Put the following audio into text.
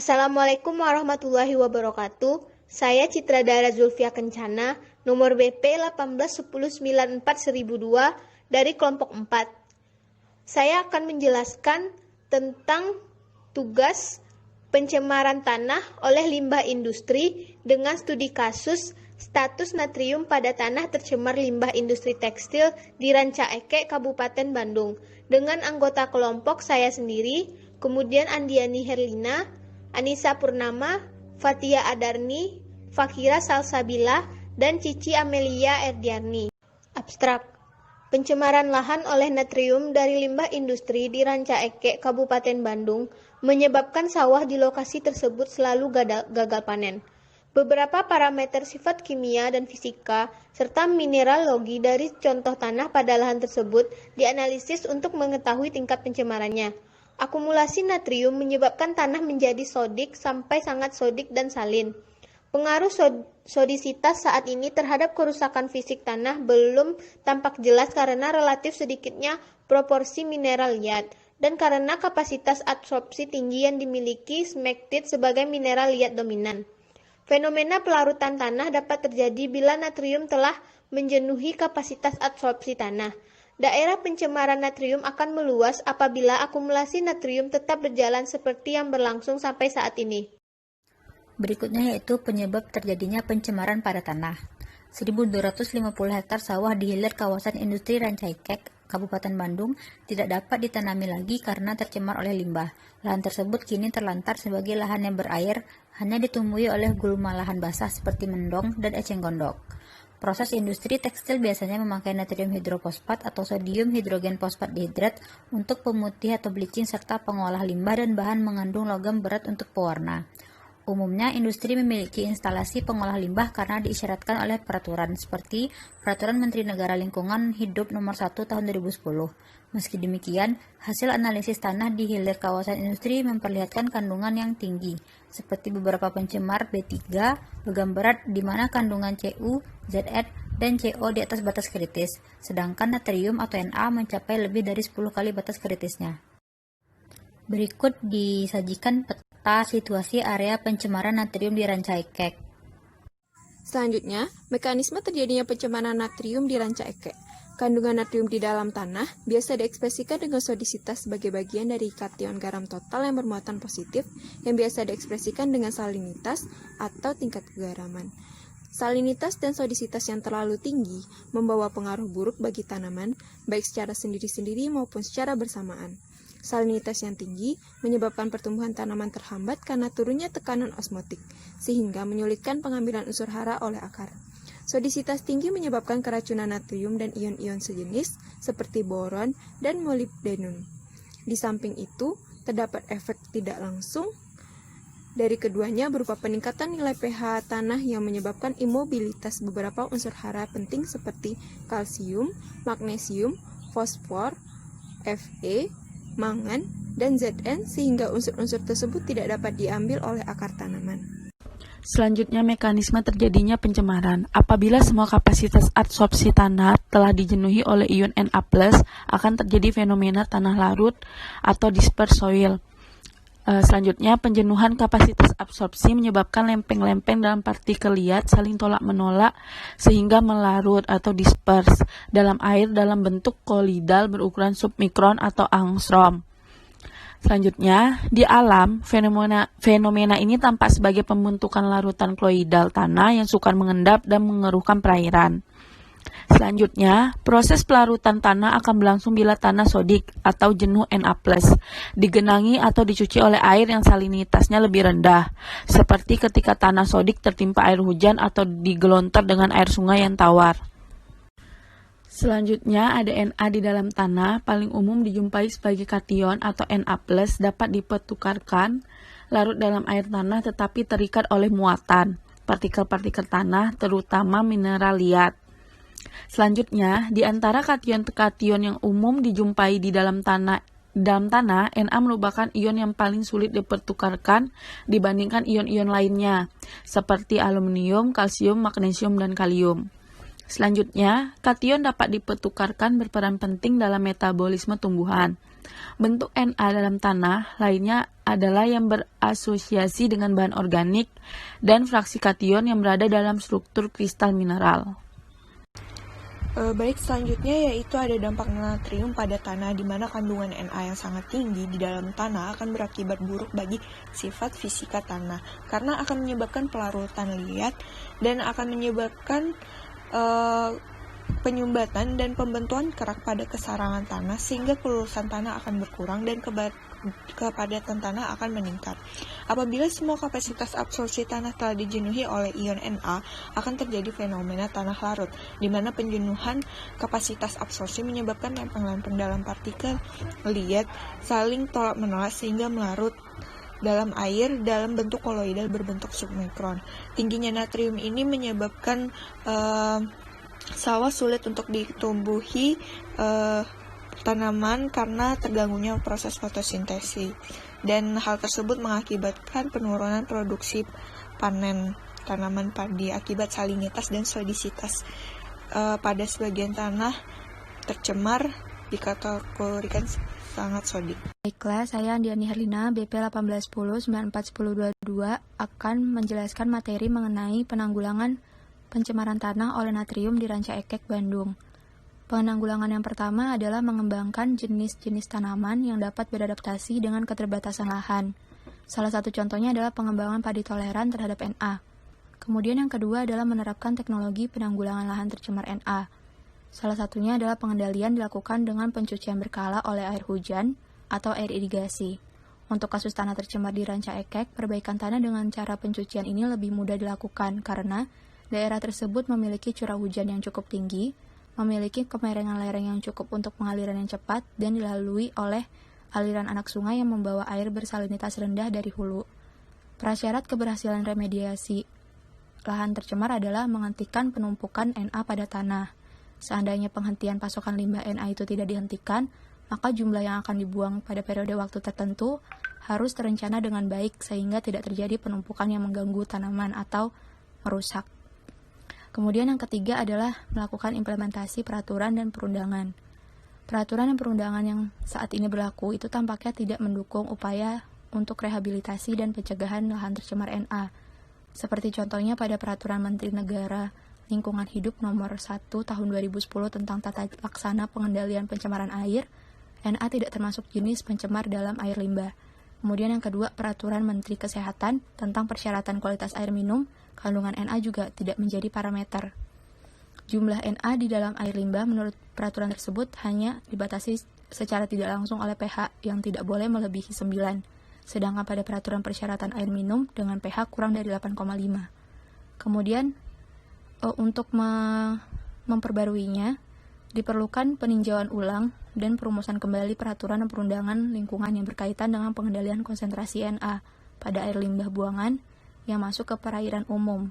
Assalamualaikum warahmatullahi wabarakatuh. Saya Citra Dara Zulfia Kencana, nomor BP 181094-1002 dari kelompok 4. Saya akan menjelaskan tentang tugas pencemaran tanah oleh limbah industri dengan studi kasus status natrium pada tanah tercemar limbah industri tekstil di Ranca Ekek, Kabupaten Bandung. Dengan anggota kelompok saya sendiri, kemudian Andiani Herlina, Anissa Purnama, Fatia Adarni, Fakira Salsabila, dan Cici Amelia Erdiarni. Abstrak. Pencemaran lahan oleh natrium dari limbah industri di Ranca Ekek, Kabupaten Bandung, menyebabkan sawah di lokasi tersebut selalu gagal panen. Beberapa parameter sifat kimia dan fisika, serta mineralogi dari contoh tanah pada lahan tersebut dianalisis untuk mengetahui tingkat pencemarannya. Akumulasi natrium menyebabkan tanah menjadi sodik sampai sangat sodik dan salin. Pengaruh sodisitas saat ini terhadap kerusakan fisik tanah belum tampak jelas karena relatif sedikitnya proporsi mineral liat dan karena kapasitas adsorpsi tinggi yang dimiliki smektit sebagai mineral liat dominan. Fenomena pelarutan tanah dapat terjadi bila natrium telah menjenuhi kapasitas adsorpsi tanah. Daerah pencemaran natrium akan meluas apabila akumulasi natrium tetap berjalan seperti yang berlangsung sampai saat ini. Berikutnya yaitu penyebab terjadinya pencemaran pada tanah. 1.250 hektar sawah di hilir kawasan industri Ranca Ekek, Kabupaten Bandung, tidak dapat ditanami lagi karena tercemar oleh limbah. Lahan tersebut kini terlantar sebagai lahan yang berair, hanya ditumbuhi oleh gulma lahan basah seperti mendong dan eceng gondok. Proses industri tekstil biasanya memakai natrium hidrofosfat atau sodium hidrogen fosfat dihidrat untuk pemutih atau bleaching serta pengolah limbah dan bahan mengandung logam berat untuk pewarna. Umumnya, industri memiliki instalasi pengolah limbah karena diisyaratkan oleh peraturan seperti Peraturan Menteri Negara Lingkungan Hidup Nomor 1 Tahun 2010. Meski demikian, hasil analisis tanah di hilir kawasan industri memperlihatkan kandungan yang tinggi, seperti beberapa pencemar B3, logam berat di mana kandungan Cu, Zn, dan Co di atas batas kritis, sedangkan natrium atau Na mencapai lebih dari 10 kali batas kritisnya. Berikut disajikan peta situasi area pencemaran natrium di Ranca Ekek. Selanjutnya, mekanisme terjadinya pencemaran natrium di Ranca Ekek. Kandungan natrium di dalam tanah biasa diekspresikan dengan sodisitas sebagai bagian dari kation garam total yang bermuatan positif yang biasa diekspresikan dengan salinitas atau tingkat kegaraman. Salinitas dan sodisitas yang terlalu tinggi membawa pengaruh buruk bagi tanaman, baik secara sendiri-sendiri maupun secara bersamaan. Salinitas yang tinggi menyebabkan pertumbuhan tanaman terhambat karena turunnya tekanan osmotik, sehingga menyulitkan pengambilan unsur hara oleh akar. Sodisitas tinggi menyebabkan keracunan natrium dan ion-ion sejenis seperti boron dan molybdenum. Di samping itu, terdapat efek tidak langsung dari keduanya berupa peningkatan nilai pH tanah yang menyebabkan imobilitas beberapa unsur hara penting seperti kalsium, magnesium, fosfor, Fe, mangan, dan Zn sehingga unsur-unsur tersebut tidak dapat diambil oleh akar tanaman. Selanjutnya, mekanisme terjadinya pencemaran. Apabila semua kapasitas adsorpsi tanah telah dijenuhi oleh ion Na+, akan terjadi fenomena tanah larut atau dispersed soil. Selanjutnya, penjenuhan kapasitas absorpsi menyebabkan lempeng-lempeng dalam partikel liat saling tolak-menolak sehingga melarut atau disperse dalam air dalam bentuk kolidal berukuran submikron atau angstrom. Selanjutnya, di alam, fenomena ini tampak sebagai pembentukan larutan kloidal tanah yang sukar mengendap dan mengeruhkan perairan. Selanjutnya, proses pelarutan tanah akan berlangsung bila tanah sodik atau jenuh Na+, digenangi atau dicuci oleh air yang salinitasnya lebih rendah, seperti ketika tanah sodik tertimpa air hujan atau digelontor dengan air sungai yang tawar. Selanjutnya, ada Na di dalam tanah, paling umum dijumpai sebagai kation atau Na+, dapat dipertukarkan larut dalam air tanah tetapi terikat oleh muatan, partikel-partikel tanah, terutama mineral liat. Selanjutnya, di antara kation-kation yang umum dijumpai di dalam tanah, Na merupakan ion yang paling sulit dipertukarkan dibandingkan ion-ion lainnya, seperti aluminium, kalsium, magnesium, dan kalium. Selanjutnya, kation dapat dipertukarkan berperan penting dalam metabolisme tumbuhan. Bentuk Na dalam tanah lainnya adalah yang berasosiasi dengan bahan organik dan fraksi kation yang berada dalam struktur kristal mineral. Baik, selanjutnya yaitu ada dampak natrium pada tanah, di mana kandungan Na yang sangat tinggi di dalam tanah akan berakibat buruk bagi sifat fisika tanah, karena akan menyebabkan pelarutan liat dan akan menyebabkan penyumbatan dan pembentukan kerak pada kesarangan tanah, sehingga kelulusan tanah akan berkurang dan kepadatan tanah akan meningkat. Apabila semua kapasitas absorpsi tanah telah dijenuhi oleh ion Na, akan terjadi fenomena tanah larut, di mana penjenuhan kapasitas absorpsi menyebabkan lempeng-lempeng dalam partikel liat saling tolak-menolak sehingga melarut dalam air dalam bentuk koloidal berbentuk submikron. Tingginya natrium ini menyebabkan sawah sulit untuk ditumbuhi tanaman karena terganggunya proses fotosintesis, dan hal tersebut mengakibatkan penurunan produksi panen tanaman padi akibat salinitas dan sodisitas pada sebagian tanah tercemar dikategorikan sangat sodik. Baiklah, saya Andiani Herlina, BP 1810-941022 akan menjelaskan materi mengenai penanggulangan pencemaran tanah oleh natrium di Ranca Ekek, Bandung. Penanggulangan yang pertama adalah mengembangkan jenis-jenis tanaman yang dapat beradaptasi dengan keterbatasan lahan. Salah satu contohnya adalah pengembangan padi toleran terhadap Na. Kemudian yang kedua adalah menerapkan teknologi penanggulangan lahan tercemar Na. Salah satunya adalah pengendalian dilakukan dengan pencucian berkala oleh air hujan atau air irigasi. Untuk kasus tanah tercemar di Ranca Ekek, perbaikan tanah dengan cara pencucian ini lebih mudah dilakukan karena daerah tersebut memiliki curah hujan yang cukup tinggi, memiliki kemerengan lereng yang cukup untuk pengaliran yang cepat, dan dilalui oleh aliran anak sungai yang membawa air bersalinitas rendah dari hulu. Prasyarat keberhasilan remediasi lahan tercemar adalah menghentikan penumpukan Na pada tanah. Seandainya penghentian pasokan limbah Na itu tidak dihentikan, maka jumlah yang akan dibuang pada periode waktu tertentu harus terencana dengan baik sehingga tidak terjadi penumpukan yang mengganggu tanaman atau merusak. Kemudian yang ketiga adalah melakukan implementasi peraturan dan perundangan. Peraturan dan perundangan yang saat ini berlaku itu tampaknya tidak mendukung upaya untuk rehabilitasi dan pencegahan lahan tercemar Na. Seperti contohnya pada Peraturan Menteri Negara Lingkungan Hidup Nomor 1 Tahun 2010 tentang tata laksana pengendalian pencemaran air, Na tidak termasuk jenis pencemar dalam air limbah. Kemudian yang kedua, Peraturan Menteri Kesehatan tentang persyaratan kualitas air minum, kandungan Na juga tidak menjadi parameter. Jumlah Na di dalam air limbah menurut peraturan tersebut hanya dibatasi secara tidak langsung oleh pH yang tidak boleh melebihi 9, sedangkan pada peraturan persyaratan air minum dengan pH kurang dari 8,5. Kemudian untuk memperbaruinya, diperlukan peninjauan ulang dan perumusan kembali peraturan dan perundangan lingkungan yang berkaitan dengan pengendalian konsentrasi Na pada air limbah buangan yang masuk ke perairan umum.